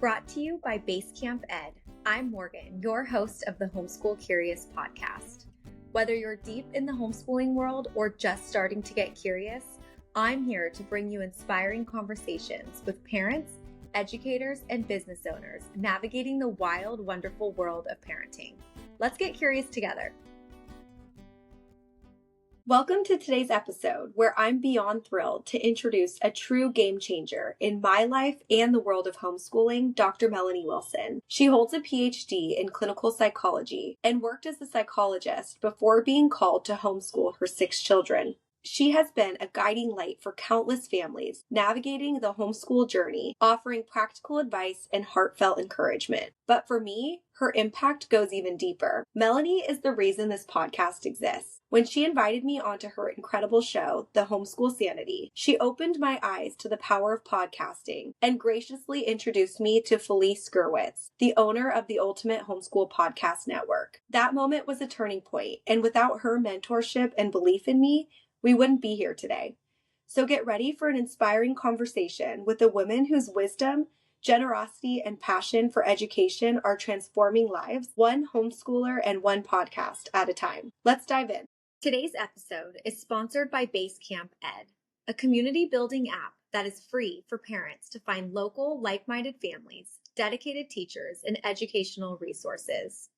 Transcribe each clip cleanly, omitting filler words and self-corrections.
Brought to you by Basecamp Ed. I'm Morgan, your host of the Homeschool Curious podcast. Whether you're deep in the homeschooling world or just starting to get curious, I'm here to bring you inspiring conversations with parents, educators, and business owners navigating the wild, wonderful world of parenting. Let's get curious together. Welcome to today's episode, where I'm beyond thrilled to introduce a true game changer in my life and the world of homeschooling, Dr. Melanie Wilson. She holds a PhD in clinical psychology and worked as a psychologist before being called to homeschool her 6 children. She has been a guiding light for countless families navigating the homeschool journey, offering practical advice and heartfelt encouragement. But for me, her impact goes even deeper. Melanie is the reason this podcast exists. When she invited me onto her incredible show, The Homeschool Sanity, she opened my eyes to the power of podcasting and graciously introduced me to Felice Gerwitz, the owner of the Ultimate Homeschool Podcast Network. That moment was a turning point, and without her mentorship and belief in me, we wouldn't be here today. So get ready for an inspiring conversation with a woman whose wisdom, generosity, and passion for education are transforming lives, one homeschooler and one podcast at a time. Let's dive in. Today's episode is sponsored by Basecamp Ed, a community building app that is free for parents to find local, like-minded families, dedicated teachers, and educational resources.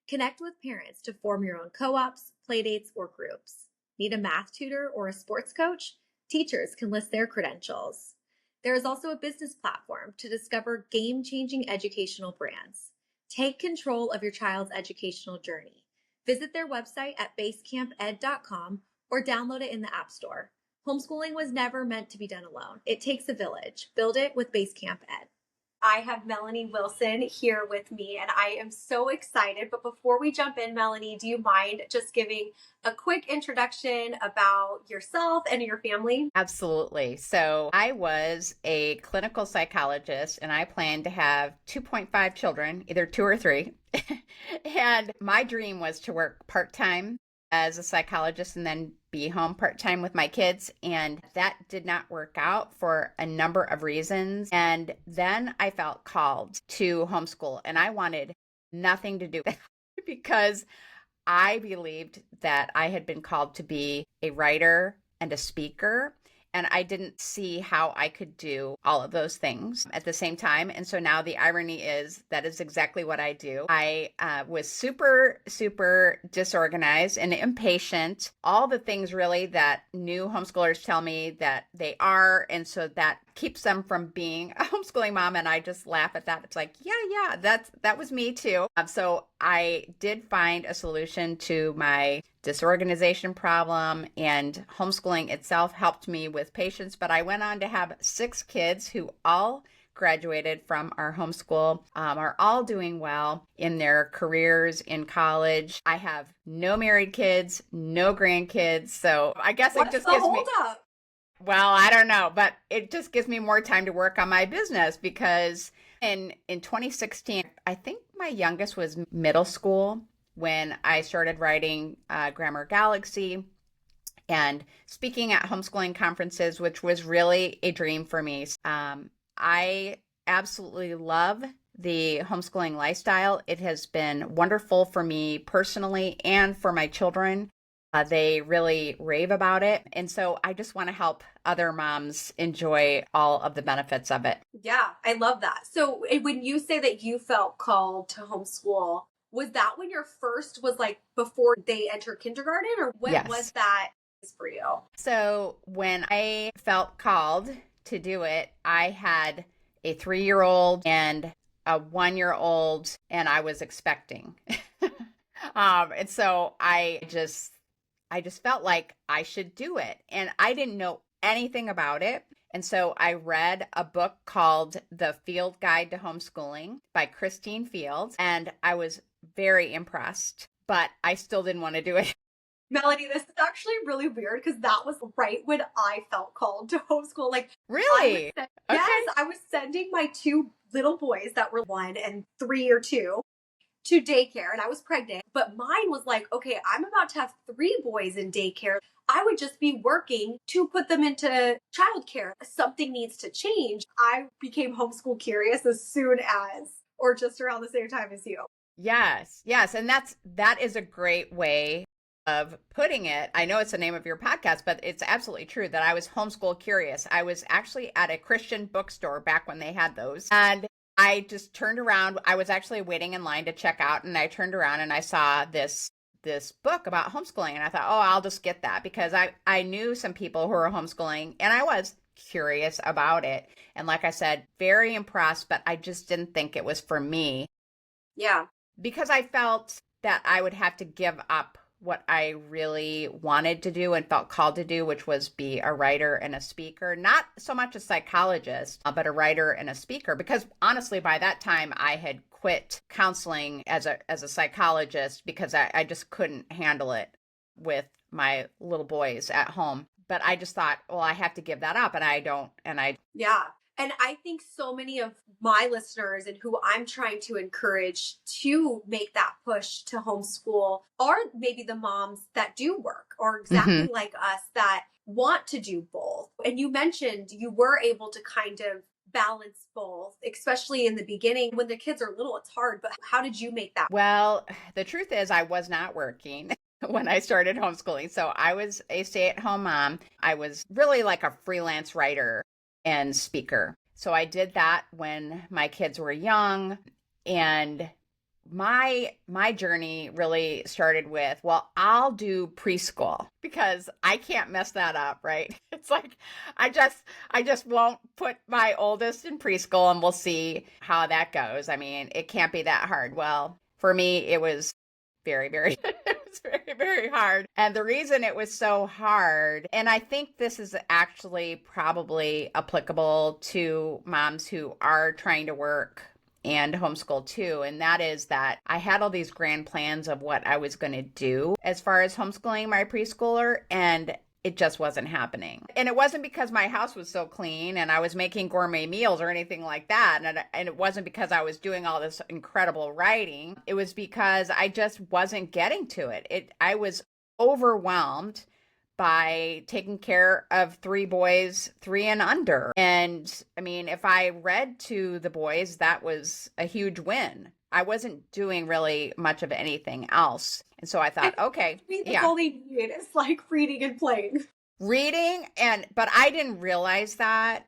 Connect with parents to form your own co-ops, playdates, or groups. Need a math tutor or a sports coach? Teachers can list their credentials. There is also a business platform to discover game-changing educational brands. Take control of your child's educational journey. Visit their website at basecamped.com or download it in the App Store. Homeschooling was never meant to be done alone. It takes a village. Build it with Basecamp Ed. I have Melanie Wilson here with me, and I am so excited. But before we jump in, Melanie, do you mind just giving a quick introduction about yourself and your family? Absolutely. So I was a clinical psychologist, and I planned to have 2.5 children, either 2 or 3. And my dream was to work part-time as a psychologist and then be home part-time with my kids. And that did not work out for a number of reasons. And then I felt called to homeschool, and I wanted nothing to do with it because I believed that I had been called to be a writer and a speaker. And I didn't see how I could do all of those things at the same time. And so now the irony is that is exactly what I do. I was super, super disorganized and impatient. All the things really that new homeschoolers tell me that they are. And so that keeps them from being a homeschooling mom. And I just laugh at that. It's like, yeah, that was me too. So I did find a solution to my disorganization problem, and homeschooling itself helped me with patience. But I went on to have 6 kids who all graduated from our homeschool, are all doing well in their careers in college. I have no married kids, no grandkids. So I guess it just gives me... Well, I don't know, but it just gives me more time to work on my business because in 2016, I think my youngest was middle school when I started writing Grammar Galaxy and speaking at homeschooling conferences, which was really a dream for me. I absolutely love the homeschooling lifestyle. It has been wonderful for me personally and for my children. They really rave about it. And so I just want to help other moms enjoy all of the benefits of it. Yeah, I love that. So when you say that you felt called to homeschool, was that when your first was like before they entered kindergarten, or when was that for you? So when I felt called to do it, I had a 3-year-old and a 1-year-old, and I was expecting. And so I just felt like I should do it. And I didn't know anything about it. And so I read a book called The Field Guide to Homeschooling by Christine Fields, and I was very impressed, but I still didn't want to do it. Melanie, this is actually really weird because that was right when I felt called to homeschool. Like, really? Yes, I was sending my 2 little boys that were 1 and 3 or 2 to daycare and I was pregnant, but mine was like, okay, I'm about to have 3 boys in daycare. I would just be working to put them into childcare. Something needs to change. I became homeschool curious as soon as, or just around the same time as you. Yes, yes. And that is a great way of putting it. I know it's the name of your podcast, but it's absolutely true that I was homeschool curious. I was actually at a Christian bookstore back when they had those. And I just turned around. I was actually waiting in line to check out, and I turned around and I saw this book about homeschooling, and I thought, oh, I'll just get that because I knew some people who were homeschooling and I was curious about it. And like I said, very impressed, but I just didn't think it was for me. Yeah. Because I felt that I would have to give up what I really wanted to do and felt called to do, which was be a writer and a speaker, not so much a psychologist, but a writer and a speaker. Because honestly, by that time, I had quit counseling as a psychologist because I just couldn't handle it with my little boys at home. But I just thought, well, I have to give that up. Yeah. And I think so many of my listeners and who I'm trying to encourage to make that push to homeschool are maybe the moms that do work or exactly like us that want to do both. And you mentioned you were able to kind of balance both, especially in the beginning. When the kids are little, it's hard, but how did you make that? Well, the truth is I was not working when I started homeschooling. So I was a stay-at-home mom. I was really like a freelance writer and speaker. So I did that when my kids were young, and my journey really started with, well, I'll do preschool because I can't mess that up, right? It's like I just won't put my oldest in preschool and we'll see how that goes. I mean, it can't be that hard. Well, for me it was very, very, it was very, very hard. And the reason it was so hard, and I think this is actually probably applicable to moms who are trying to work and homeschool too, and that is that I had all these grand plans of what I was going to do as far as homeschooling my preschooler, and it just wasn't happening. And it wasn't because my house was so clean and I was making gourmet meals or anything like that. And it wasn't because I was doing all this incredible writing. It was because I just wasn't getting to it. I was overwhelmed by taking care of 3 boys, 3 and under. And I mean, if I read to the boys, that was a huge win. I wasn't doing really much of anything else. And so I thought, okay, That's all they need is like reading and playing. But I didn't realize that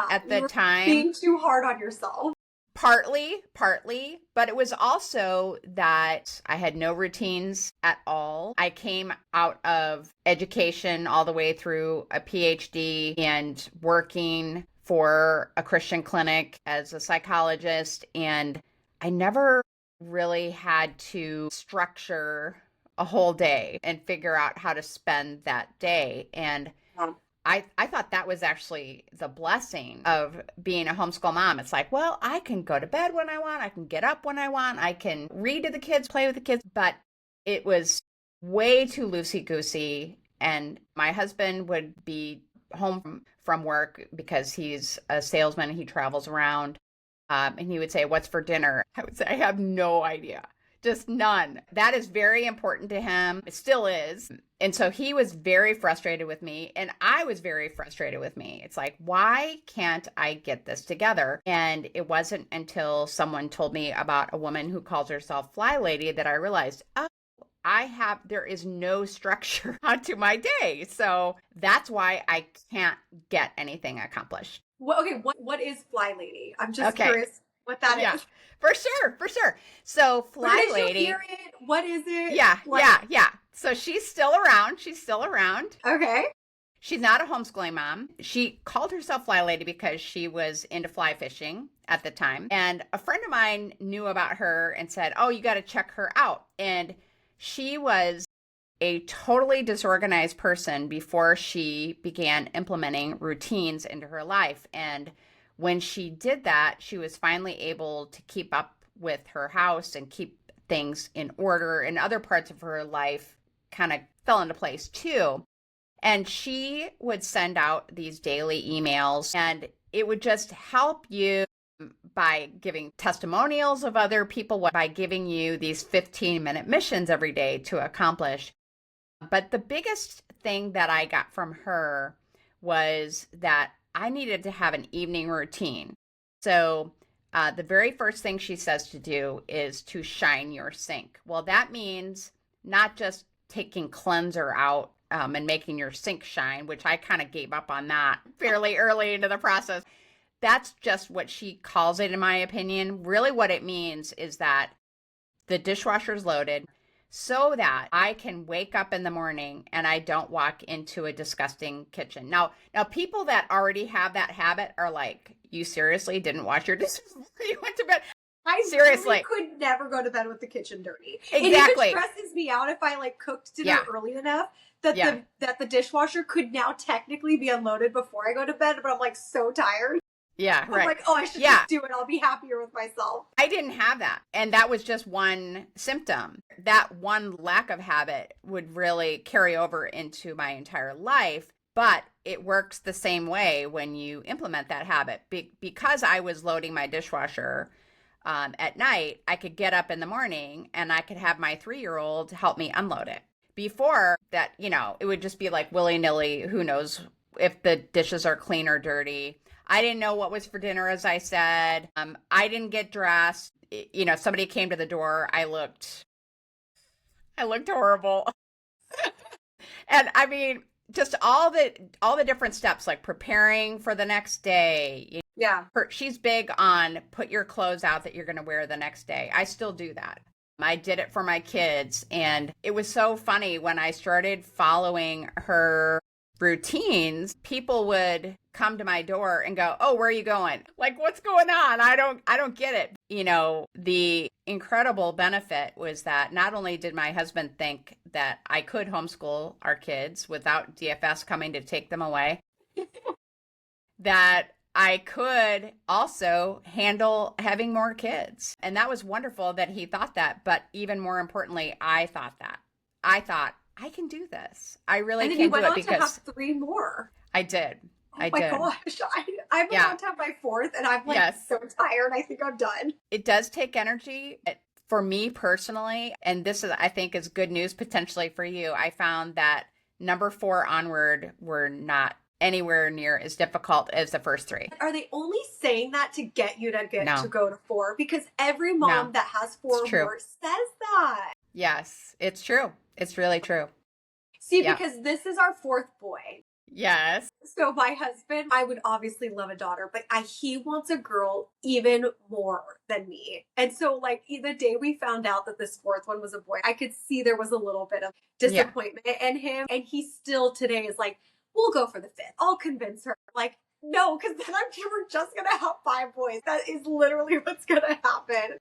at the time. Being too hard on yourself. Partly, but it was also that I had no routines at all. I came out of education all the way through a PhD and working for a Christian clinic as a psychologist, and I never really had to structure a whole day and figure out how to spend that day. And I thought that was actually the blessing of being a homeschool mom. It's like, well, I can go to bed when I want. I can get up when I want. I can read to the kids, play with the kids. But it was way too loosey-goosey. And my husband would be home from work because he's a salesman. He travels around. And he would say, what's for dinner? I would say, I have no idea. Just none. That is very important to him. It still is. And so he was very frustrated with me, and I was very frustrated with me. It's like, why can't I get this together? And it wasn't until someone told me about a woman who calls herself Fly Lady that I realized, oh, there is no structure onto my day. So that's why I can't get anything accomplished. Well, okay, what is Fly Lady? I'm just curious what that is. For sure. So Fly Lady. Hear it? What is it? Yeah. So she's still around. Okay. She's not a homeschooling mom. She called herself Fly Lady because she was into fly fishing at the time. And a friend of mine knew about her and said, oh, you got to check her out. And she was a totally disorganized person before she began implementing routines into her life. And when she did that, she was finally able to keep up with her house and keep things in order, and other parts of her life kind of fell into place too. And she would send out these daily emails, and it would just help you by giving testimonials of other people, by giving you these 15-minute missions every day to accomplish. But the biggest thing that I got from her was that I needed to have an evening routine. So the very first thing she says to do is to shine your sink. Well, that means not just taking cleanser out and making your sink shine, which I kind of gave up on that fairly early into the process. That's just what she calls it, in my opinion. Really what it means is that the dishwasher's loaded so that I can wake up in the morning and I don't walk into a disgusting kitchen. Now people that already have that habit are like, you seriously didn't wash your dishes before you went to bed? I seriously could never go to bed with the kitchen dirty. Exactly. It even stresses me out if I like cooked dinner early enough that the dishwasher could now technically be unloaded before I go to bed, but I'm like so tired. Yeah, right. I'm like, oh, I should just do it. I'll be happier with myself. I didn't have that. And that was just one symptom. That one lack of habit would really carry over into my entire life. But it works the same way when you implement that habit. Because I was loading my dishwasher at night, I could get up in the morning and I could have my 3-year-old help me unload it. Before that, it would just be like willy-nilly. Who knows if the dishes are clean or dirty. I didn't know what was for dinner, as I said. I didn't get dressed. If somebody came to the door, I looked horrible. And I mean, just all the different steps, like preparing for the next day. She's big on put your clothes out that you're going to wear the next day. I still do that. I did it for my kids. And it was so funny when I started following her routines, people would come to my door and go, "Oh, where are you going? Like, what's going on? I don't get it." The incredible benefit was that not only did my husband think that I could homeschool our kids without DFS coming to take them away, that I could also handle having more kids. And that was wonderful that he thought that. But even more importantly, I thought that. I thought, I can do this. I really can do it because... And then you went on to have 3 more. I did. Oh my gosh. I'm about to have my 4th and I'm like so tired. I think I'm done. It does take energy. For me personally, and this is, I think, is good news potentially for you, I found that number 4 onward were not anywhere near as difficult as the first 3. Are they only saying that to get you to to go to 4? Because every mom that has 4 or more says that. Yes, it's true. It's really true. See, because this is our 4th boy. Yes. So my husband, I would obviously love a daughter, but he wants a girl even more than me. And so like the day we found out that this 4th one was a boy, I could see there was a little bit of disappointment in him. And he still today is like, we'll go for the 5th. I'll convince her. Like, no, because then I'm sure we're just going to have 5 boys. That is literally what's going to happen.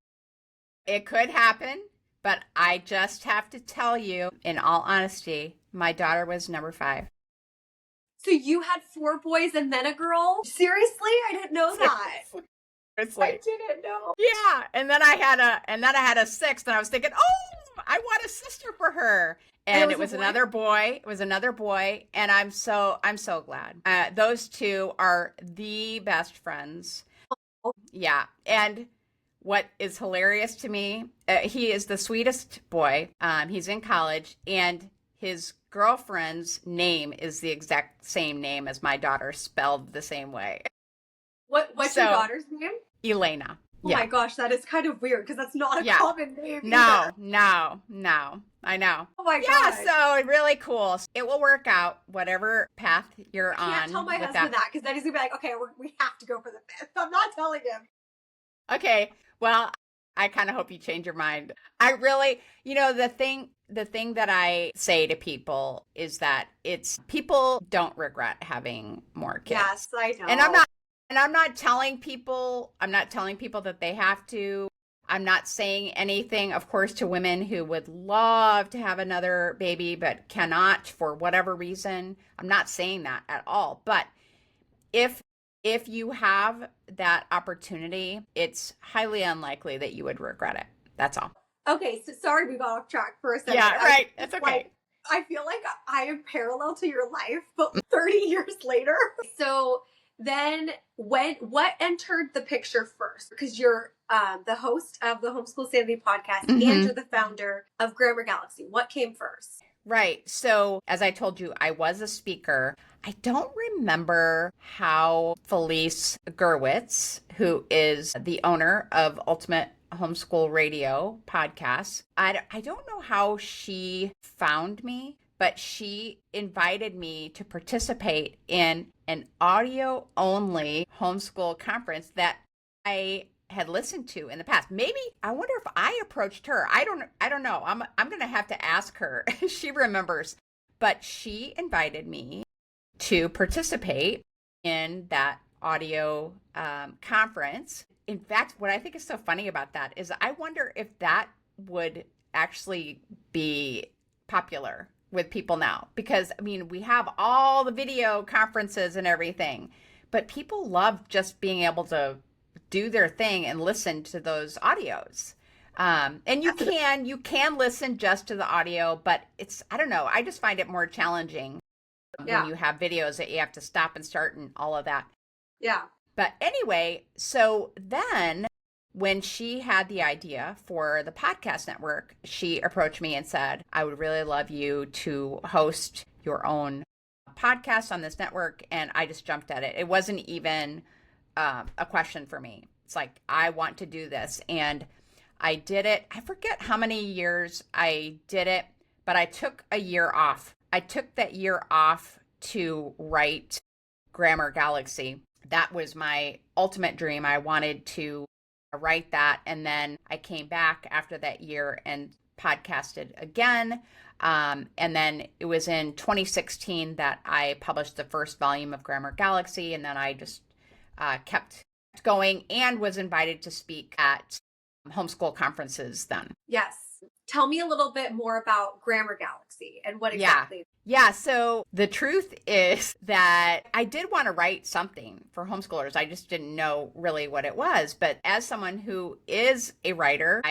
It could happen, but I just have to tell you, in all honesty, my daughter was number 5. So you had 4 boys and then a girl? Seriously? I didn't know that. Seriously. I didn't know. Yeah, and then I had a 6th, and I was thinking, oh, I want a sister for her. And it was another boy. It was another boy, and I'm so glad. Those 2 are the best friends. Yeah, and what is hilarious to me, he is the sweetest boy. He's in college, and his girlfriend's name is the exact same name as my daughter, spelled the same way. What's your daughter's name? Elena. Oh my gosh, that is kind of weird because that's not a common name. No. I know. Oh my god. Yeah, so really cool. It will work out, whatever path you're on. I can't tell my husband that because then he's going to be like, okay, we have to go for the 5th. I'm not telling him. Okay, well, I kind of hope you change your mind. I really, the thing that I say to people is that people don't regret having more kids. Yes, I know. And I'm not telling people that they have to. I'm not saying anything, of course, to women who would love to have another baby but cannot for whatever reason. I'm not saying that at all. But if you have that opportunity, it's highly unlikely that you would regret it. That's all. Okay, so sorry we got off track for a second. Yeah, right. That's okay. I feel like I am parallel to your life, but 30 years later. So Then what entered the picture first? Because you're the host of the Homeschool Sanity podcast and you're the founder of Grammar Galaxy. What came first? Right. So as I told you, I was a speaker. I don't remember how Felice Gerwitz, who is the owner of Ultimate Homeschool Radio podcast, I don't know how she found me, but she invited me to participate in an audio only homeschool conference that I had listened to in the past. Maybe I wonder if I approached her. I don't know. I'm going to have to ask her. She remembers, but she invited me to participate in that audio conference. In fact, what I think is so funny about that is I wonder if that would actually be popular with people now, because I mean, we have all the video conferences and everything, but people love just being able to do their thing and listen to those audios. And you can listen just to the audio, but I don't know. I just find it more challenging when you have videos that you have to stop and start and all of that. Yeah. But anyway, so then when she had the idea for the podcast network, she approached me and said, I would really love you to host your own podcast on this network. And I just jumped at it. It wasn't even a question for me. It's like, I want to do this. And I did it. I forget how many years I did it, but I took a year off. I took that year off to write Grammar Galaxy. That was my ultimate dream. I wanted to write that. And then I came back after that year and podcasted again. And then it was in 2016 that I published the first volume of Grammar Galaxy. And then I just kept going and was invited to speak at homeschool conferences then. Yes. Tell me a little bit more about Grammar Galaxy and what exactly. Yeah. So the truth is that I did want to write something for homeschoolers. I just didn't know really what it was. But as someone who is a writer,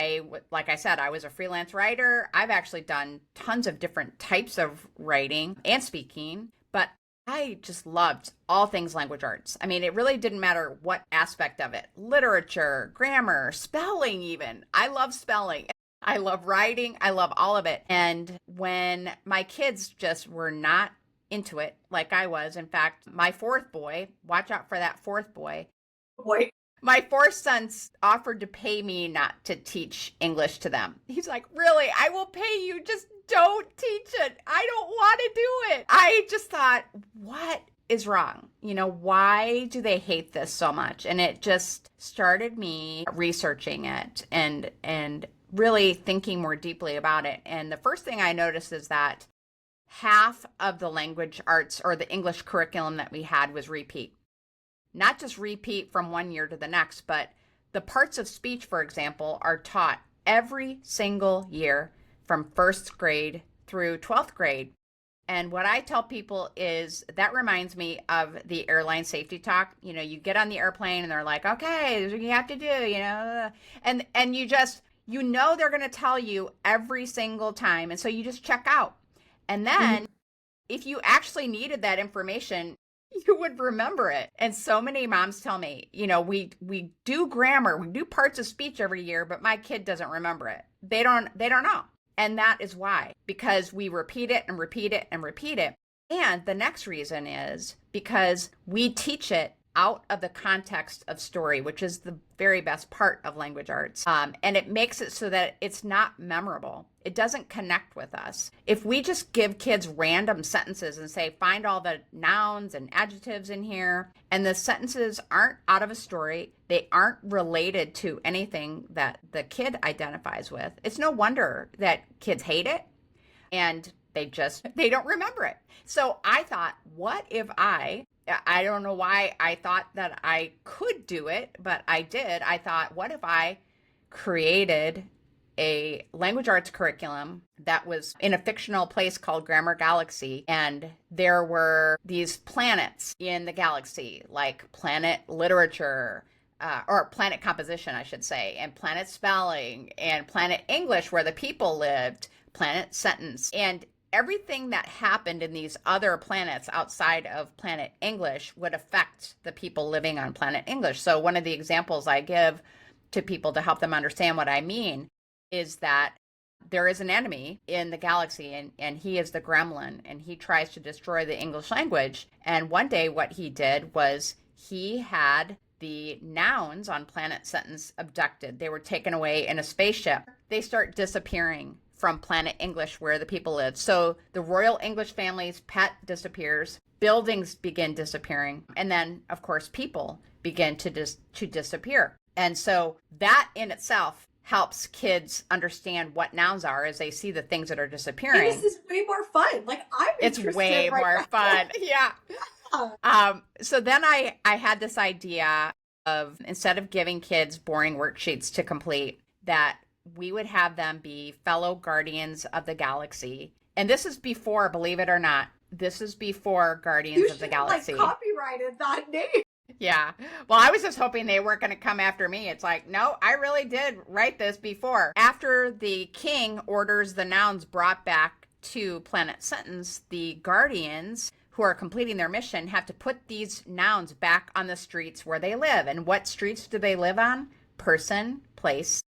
like I said, I was a freelance writer. I've actually done tons of different types of writing and speaking, but I just loved all things language arts. I mean, it really didn't matter what aspect of it, literature, grammar, spelling even. I love spelling. I love writing. I love all of it. And when my kids just were not into it like I was, in fact, my fourth boy, watch out for that fourth boy. Boy. My fourth son offered to pay me not to teach English to them. He's like, really? I will pay you. Just don't teach it. I don't want to do it. I just thought, what is wrong? You know, why do they hate this so much? And it just started me researching it and really thinking more deeply about it. And the first thing I noticed is that half of the language arts or the English curriculum that we had was repeat. Not just repeat from one year to the next, but the parts of speech, for example, are taught every single year from first grade through 12th grade. And what I tell people is that reminds me of the airline safety talk. You know, you get on the airplane and they're like, okay, this is what you have to do, you know, and you just, you know, they're going to tell you every single time. And so you just check out. And then if you actually needed that information, you would remember it. And so many moms tell me, you know, we do grammar, we do parts of speech every year, but my kid doesn't remember it. They don't know. And that is why, because we repeat it and repeat it and repeat it. And the next reason is because we teach it out of the context of story, which is the very best part of language arts. And it makes it so that it's not memorable. It doesn't connect with us. If we just give kids random sentences and say, find all the nouns and adjectives in here, and the sentences aren't out of a story, they aren't related to anything that the kid identifies with, it's no wonder that kids hate it and they don't remember it. So I thought, what if I don't know why I thought that I could do it, but I did. I thought, what if I created a language arts curriculum that was in a fictional place called Grammar Galaxy, and there were these planets in the galaxy, like planet literature, or planet composition, I should say, and planet spelling, and planet English, where the people lived, planet sentence. And everything that happened in these other planets outside of planet English would affect the people living on planet English. So one of the examples I give to people to help them understand what I mean is that there is an enemy in the galaxy, and he is the gremlin, and he tries to destroy the English language. And one day what he did was he had the nouns on planet Sentence abducted. They were taken away in a spaceship. They start disappearing from planet English where the people live. So the Royal English family's pet disappears, buildings begin disappearing, and then, of course, people begin to disappear. And so that in itself helps kids understand what nouns are as they see the things that are disappearing. And this is way more fun. Like, I'm interested. It's way more fun. Yeah. So then I had this idea of, instead of giving kids boring worksheets to complete, that we would have them be fellow guardians of the galaxy. And this is before, believe it or not, this is before Guardians of the Galaxy. You copyrighted that name. Yeah. Well, I was just hoping they weren't going to come after me. It's like, no, I really did write this before. After the king orders the nouns brought back to planet Sentence, the guardians who are completing their mission have to put these nouns back on the streets where they live. And what streets do they live on? Person, place,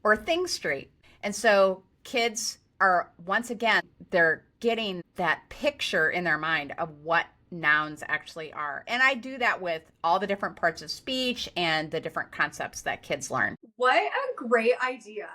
or thing street. And so kids are, once again, they're getting that picture in their mind of what nouns actually are. And I do that with all the different parts of speech and the different concepts that kids learn. What a great idea.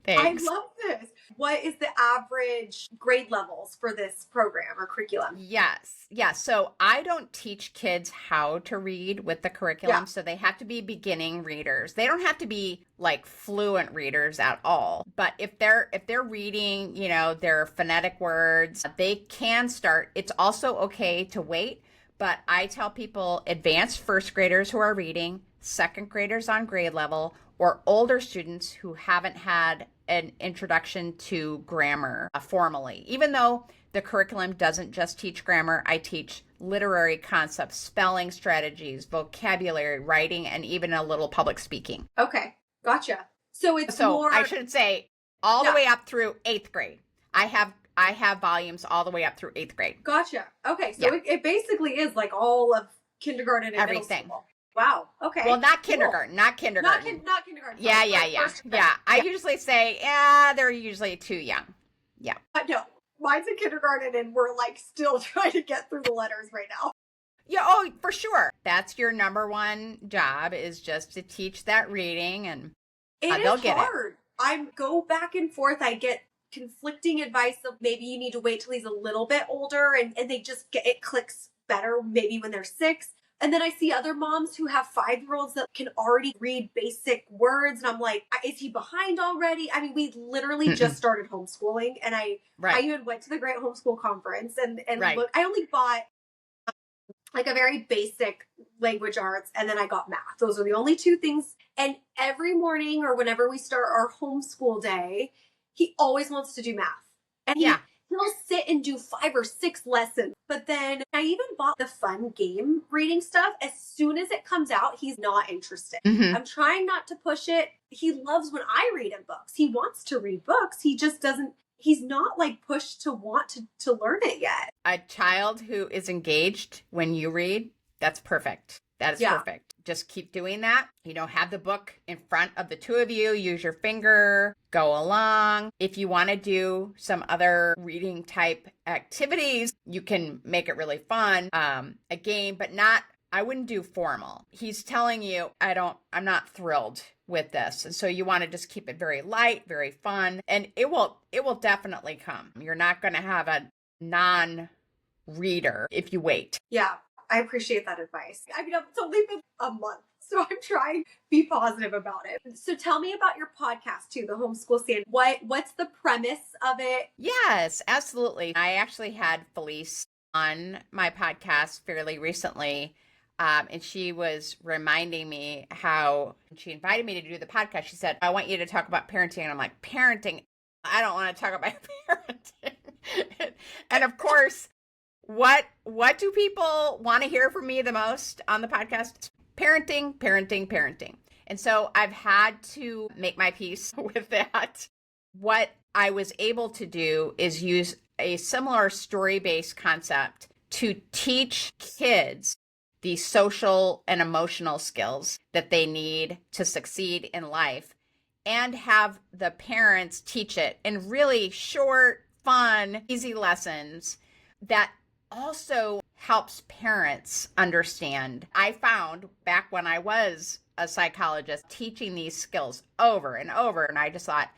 Thanks. I love this. What is the average grade levels for this program or curriculum? Yes. Yeah. So I don't teach kids how to read with the curriculum. Yeah. So they have to be beginning readers. They don't have to be like fluent readers at all. But if they're reading, you know, their phonetic words, they can start. It's also okay to wait. But I tell people, advanced first graders who are reading, second graders on grade level, or older students who haven't had an introduction to grammar formally. Even though the curriculum doesn't just teach grammar, I teach literary concepts, spelling strategies, vocabulary, writing, and even a little public speaking. Okay, gotcha. So more... I should say all the way up through 8th grade. I have volumes all the way up through 8th grade. Gotcha. Okay, so it basically is like all of kindergarten and everything. Middle school. Wow. Okay. Well, not kindergarten. Cool. Not kindergarten. Not kindergarten. Yeah. I usually say, they're usually too young. Yeah. No, mine's in kindergarten, and we're like still trying to get through the letters right now. Yeah. Oh, for sure. That's your number one job, is just to teach that reading, and they'll get it. I go back and forth. I get conflicting advice of maybe you need to wait till he's a little bit older, and they just it clicks better maybe when they're 6. And then I see other moms who have 5-year-olds that can already read basic words. And I'm like, is he behind already? I mean, we literally just started homeschooling. And I even went to the Great Homeschool Conference and look, I only bought like a very basic language arts, and then I got math. Those are the only 2 things. And every morning or whenever we start our homeschool day, he always wants to do math. And he'll sit and do 5 or 6 lessons. But then I even bought the fun game reading stuff. As soon as it comes out, he's not interested. Mm-hmm. I'm trying not to push it. He loves when I read him books. He wants to read books. He just doesn't, he's not like pushed to want to learn it yet. A child who is engaged when you read, that's perfect. That is perfect. Just keep doing that. You know, have the book in front of the 2 of you. Use your finger. Go along. If you want to do some other reading type activities, you can make it really fun. A game, but not, I wouldn't do formal. He's telling you, I'm not thrilled with this. And so you want to just keep it very light, very fun. And it will definitely come. You're not going to have a non-reader if you wait. Yeah. I appreciate that advice. I mean, it's only been a month, so I'm trying to be positive about it. So tell me about your podcast too, the Homeschool Sanity. What's the premise of it? Yes, absolutely. I actually had Felice on my podcast fairly recently, and she was reminding me how she invited me to do the podcast. She said, I want you to talk about parenting. And I'm like, parenting? I don't want to talk about parenting. And of course, what do people want to hear from me the most on the podcast? Parenting. And so I've had to make my peace with that. What I was able to do is use a similar story-based concept to teach kids the social and emotional skills that they need to succeed in life, and have the parents teach it in really short, fun, easy lessons that also helps parents understand. I found back when I was a psychologist teaching these skills over and over, and I just thought,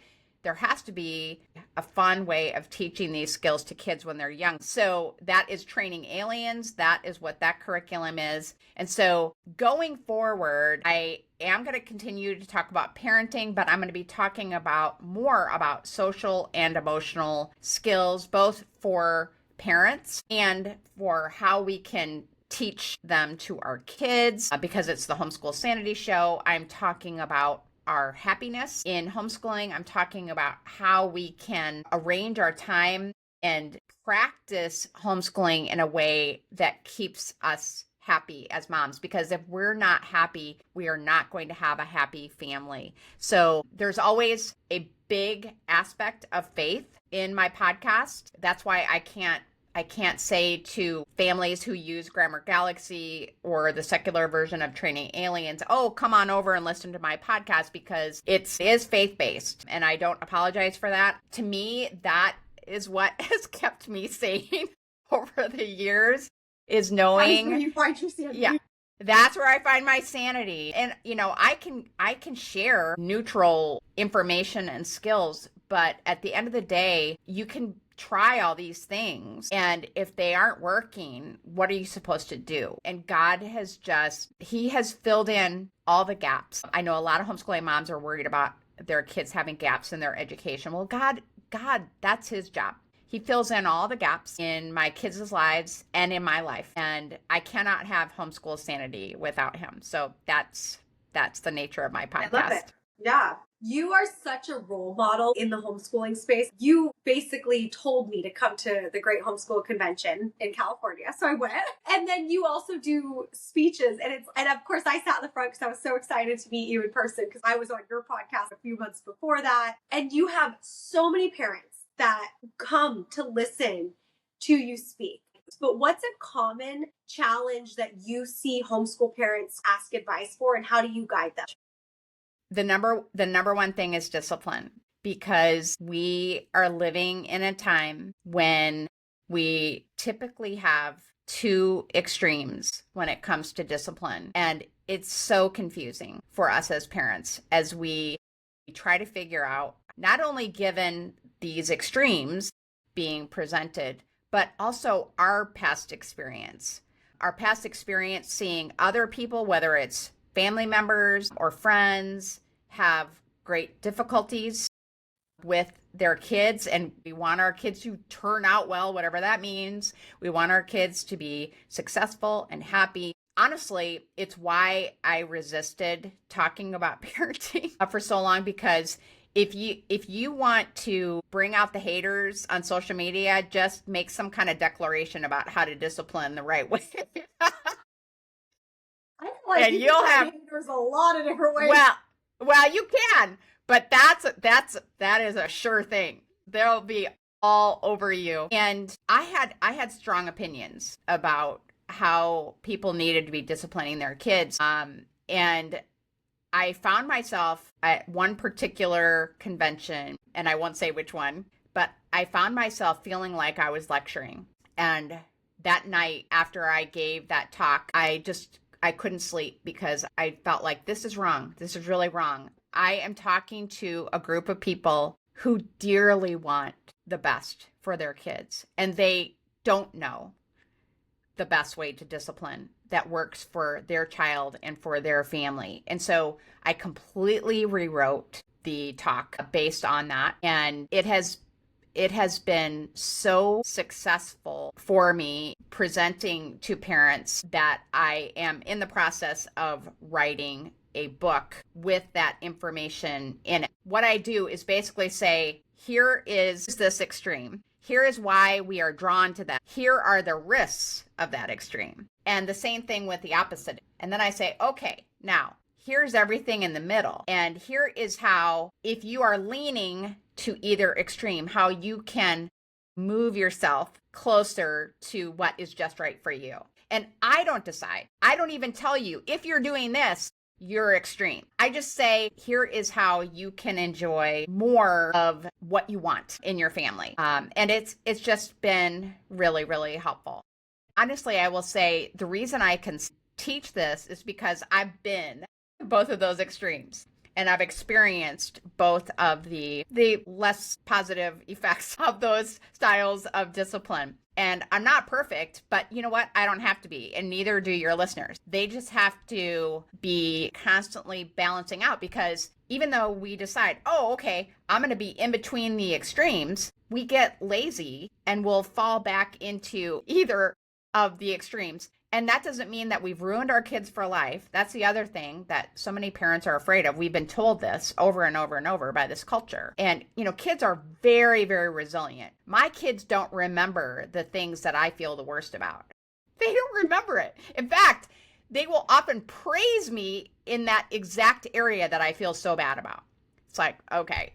there has to be a fun way of teaching these skills to kids when they're young. So that is Training Aliens. That is what that curriculum is. And so going forward, I am going to continue to talk about parenting, but I'm going to be talking about more about social and emotional skills, both for parents and for how we can teach them to our kids. Because it's the Homeschool Sanity Show, I'm talking about our happiness in homeschooling. I'm talking about how we can arrange our time and practice homeschooling in a way that keeps us happy as moms, because if we're not happy, we are not going to have a happy family. So there's always a big aspect of faith in my podcast. That's why I can't say to families who use Grammar Galaxy or the secular version of Training Aliens, oh, come on over and listen to my podcast, because it is faith-based, and I don't apologize for that. To me, that is what has kept me sane over the years, is knowing where you find your sanity. Yeah. That's where I find my sanity. And, I can share neutral information and skills, but at the end of the day, you can try all these things. And if they aren't working, what are you supposed to do? And God He has filled in all the gaps. I know a lot of homeschooling moms are worried about their kids having gaps in their education. Well, God, that's His job. He fills in all the gaps in my kids' lives and in my life. And I cannot have homeschool sanity without Him. So that's the nature of my podcast. I love it. Yeah. You are such a role model in the homeschooling space. You basically told me to come to the Great Homeschool Convention in California. So I went. And then you also do speeches. And of course I sat in the front because I was so excited to meet you in person, because I was on your podcast a few months before that. And you have so many parents that come to listen to you speak. But what's a common challenge that you see homeschool parents ask advice for, and how do you guide them? The number one thing is discipline, because we are living in a time when we typically have two extremes when it comes to discipline. And it's so confusing for us as parents as we try to figure out, not only given these extremes being presented, but also our past experience. Our past experience seeing other people, whether it's family members or friends, have great difficulties with their kids, and we want our kids to turn out well, whatever that means. We want our kids to be successful and happy. Honestly, it's why I resisted talking about parenting for so long, because if you want to bring out the haters on social media, just make some kind of declaration about how to discipline the right way. I feel like and you'll have haters a lot of different ways. Well, you can, but that is a sure thing. They'll be all over you. And I had strong opinions about how people needed to be disciplining their kids. And I found myself at one particular convention, and I won't say which one, but I found myself feeling like I was lecturing. And that night after I gave that talk, I couldn't sleep, because I felt like this is wrong. This is really wrong. I am talking to a group of people who dearly want the best for their kids, and they don't know the best way to discipline that works for their child and for their family. And so I completely rewrote the talk based on that. And it has been so successful for me presenting to parents that I am in the process of writing a book with that information in it. What I do is basically say, here is this extreme. Here is why we are drawn to that. Here are the risks of that extreme. And the same thing with the opposite. And then I say, okay, now here's everything in the middle. And here is how, if you are leaning to either extreme, how you can move yourself closer to what is just right for you. And I don't decide. I don't even tell you, if you're doing this, you're extreme. I just say, here is how you can enjoy more of what you want in your family. And it's just been really, really helpful. Honestly, I will say the reason I can teach this is because I've been both of those extremes. And I've experienced both of the less positive effects of those styles of discipline. And I'm not perfect, but you know what? I don't have to be, and neither do your listeners. They just have to be constantly balancing out, because even though we decide, oh, okay, I'm going to be in between the extremes, we get lazy and we'll fall back into either of the extremes. And that doesn't mean that we've ruined our kids for life. That's the other thing that so many parents are afraid of. We've been told this over and over and over by this culture. And, kids are very, very resilient. My kids don't remember the things that I feel the worst about. They don't remember it. In fact, they will often praise me in that exact area that I feel so bad about. It's like, okay,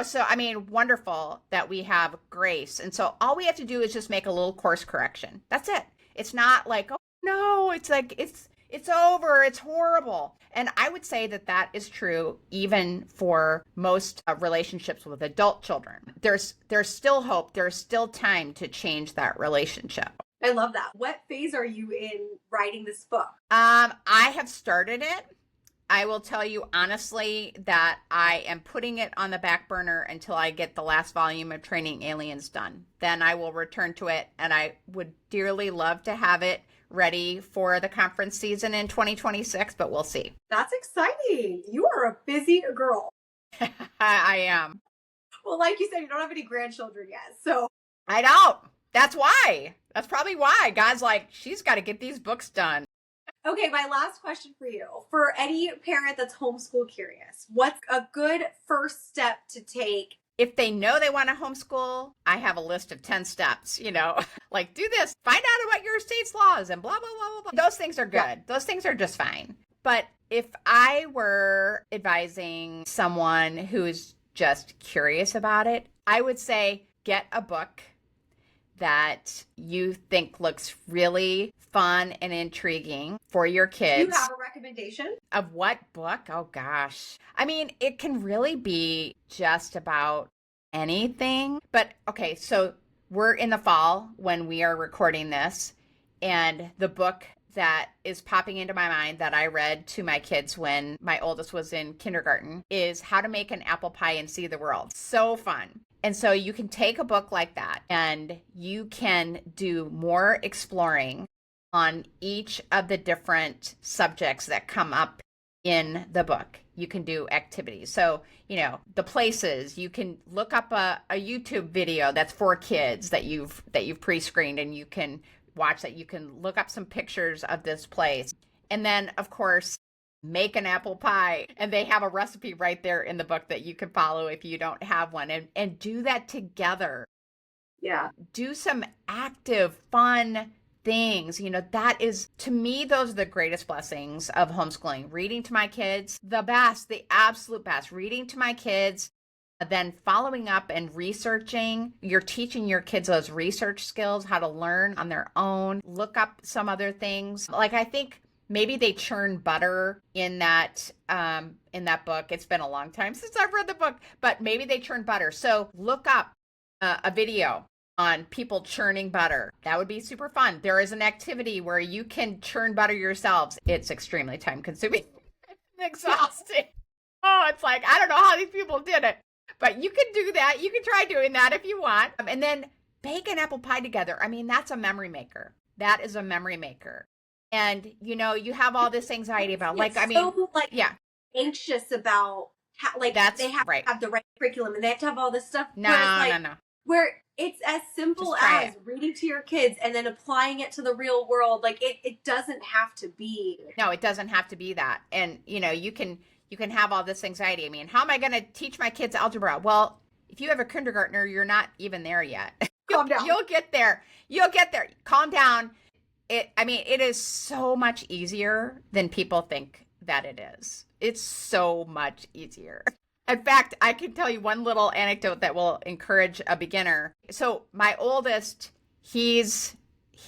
so wonderful that we have grace. And so all we have to do is just make a little course correction. That's it. It's not like, oh, no, it's like, it's over. It's horrible. And I would say that is true even for most relationships with adult children. There's still hope. There's still time to change that relationship. I love that. What phase are you in writing this book? I have started it. I will tell you honestly that I am putting it on the back burner until I get the last volume of Training Aliens done. Then I will return to it, and I would dearly love to have it ready for the conference season in 2026, but we'll see. That's exciting. You are a busy girl. I am. Well, like you said, you don't have any grandchildren yet, so. I don't. That's why. That's probably why God's like, she's got to get these books done. Okay, my last question for you. For any parent that's homeschool curious, what's a good first step to take? If they know they want to homeschool, I have a list of 10 steps, like do this, find out about your state's laws and blah, blah, blah, blah, blah. Those things are good. Yeah. Those things are just fine. But if I were advising someone who's just curious about it, I would say get a book that you think looks really fun and intriguing for your kids. Do you have a recommendation? Of what book? Oh gosh. It can really be just about anything. But okay, so we're in the fall when we are recording this, and the book that is popping into my mind that I read to my kids when my oldest was in kindergarten is How to Make an Apple Pie and See the World. So fun. And so you can take a book like that and you can do more exploring on each of the different subjects that come up in the book. You can do activities. So, the places, you can look up a YouTube video that's for kids that you've pre-screened, and you can watch that. You can look up some pictures of this place. And then, of course, make an apple pie. And they have a recipe right there in the book that you can follow if you don't have one, and do that together. Yeah. Do some active, fun things. That is, to me, those are the greatest blessings of homeschooling. Reading to my kids, the best, the absolute best. Reading to my kids, then following up and researching. You're teaching your kids those research skills, how to learn on their own, look up some other things. Like, I think maybe they churn butter in that book. It's been a long time since I've read the book, but maybe they churn butter. So look up a video on people churning butter. That would be super fun. There is an activity where you can churn butter yourselves. It's extremely time consuming and exhausting. Oh, it's like, I don't know how these people did it, but you can do that. You can try doing that if you want. And then bake an apple pie together. That's a memory maker. That is a memory maker. And, you have all this anxiety about, anxious about how, they have to have the right curriculum, and they have to have all this stuff. No. Where it's as simple as reading to your kids and then applying it to the real world. Like, it doesn't have to be. No, it doesn't have to be that. And, you can have all this anxiety. How am I going to teach my kids algebra? Well, if you have a kindergartner, you're not even there yet. Calm down. You'll get there. Calm down. It is so much easier than people think that it is. It's so much easier. In fact, I can tell you one little anecdote that will encourage a beginner. So my oldest, he's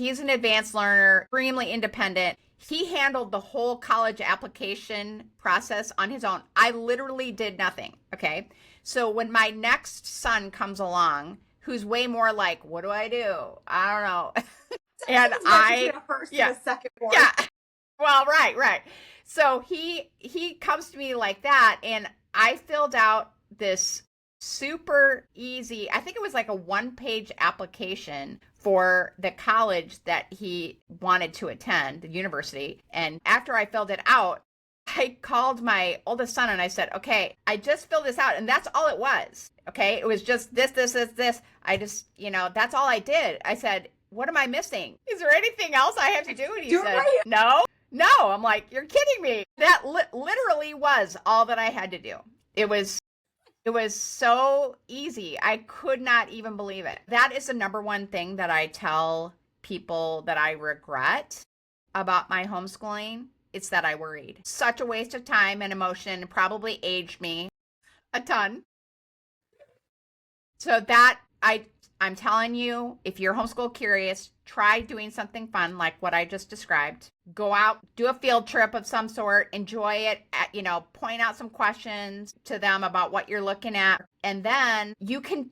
an advanced learner, extremely independent. He handled the whole college application process on his own. I literally did nothing. Okay. So when my next son comes along, who's way more like, what do I do? I don't know. And first yeah, and a second one. yeah. Well, right. So he comes to me like that, and I filled out this super easy, I think it was like a 1-page application for the college that he wanted to attend, the university. And after I filled it out, I called my oldest son and I said, okay, I just filled this out. And that's all it was. Okay. It was just this. I just, that's all I did. I said, what am I missing? Is there anything else I have to do? And he said, no. I'm like, you're kidding me. That literally was all that I had to do. It was so easy. I could not even believe it. That is the number one thing that I tell people that I regret about my homeschooling. It's that I worried. Such a waste of time and emotion, probably aged me a ton. So that I'm telling you, if you're homeschool curious, try doing something fun like what I just described. Go out, do a field trip of some sort, enjoy it, point out some questions to them about what you're looking at. And then you can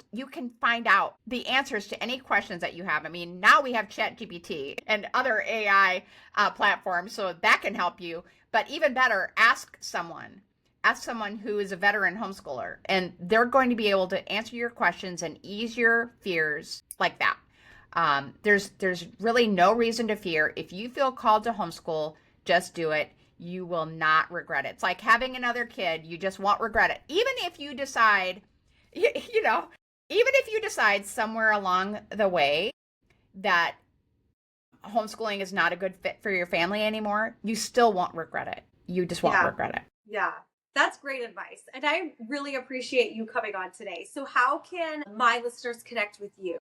find out the answers to any questions that you have. I mean, now we have ChatGPT and other AI platforms, so that can help you. But even better, ask someone who is a veteran homeschooler, and they're going to be able to answer your questions and ease your fears like that. There's really no reason to fear. If you feel called to homeschool, just do it. You will not regret it. It's like having another kid. You just won't regret it. Even if you decide, even if you decide somewhere along the way that homeschooling is not a good fit for your family anymore, you still won't regret it. You just won't regret it. Yeah. That's great advice. And I really appreciate you coming on today. So how can my listeners connect with you?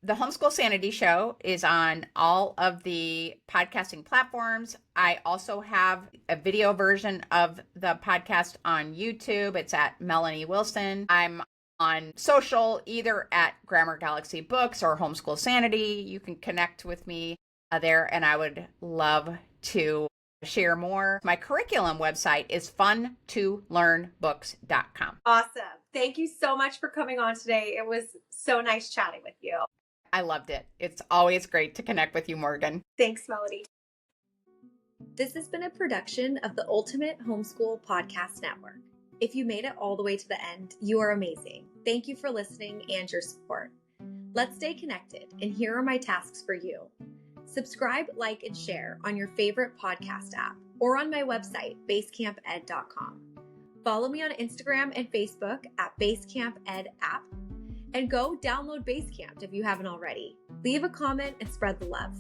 The Homeschool Sanity Show is on all of the podcasting platforms. I also have a video version of the podcast on YouTube. It's at Melanie Wilson. I'm on social, either at Grammar Galaxy Books or Homeschool Sanity. You can connect with me there, and I would love to share more. My curriculum website is fun2learnbooks.com. Awesome. Thank you so much for coming on today. It was so nice chatting with you. I loved it. It's always great to connect with you, Morgan. Thanks, Melody. This has been a production of the Ultimate Homeschool Podcast Network. If you made it all the way to the end, you are amazing. Thank you for listening and your support. Let's stay connected, and here are my tasks for you. Subscribe, like, and share on your favorite podcast app or on my website, basecamped.com. Follow me on Instagram and Facebook at BasecampEdApp, and go download Basecamp if you haven't already. Leave a comment and spread the love.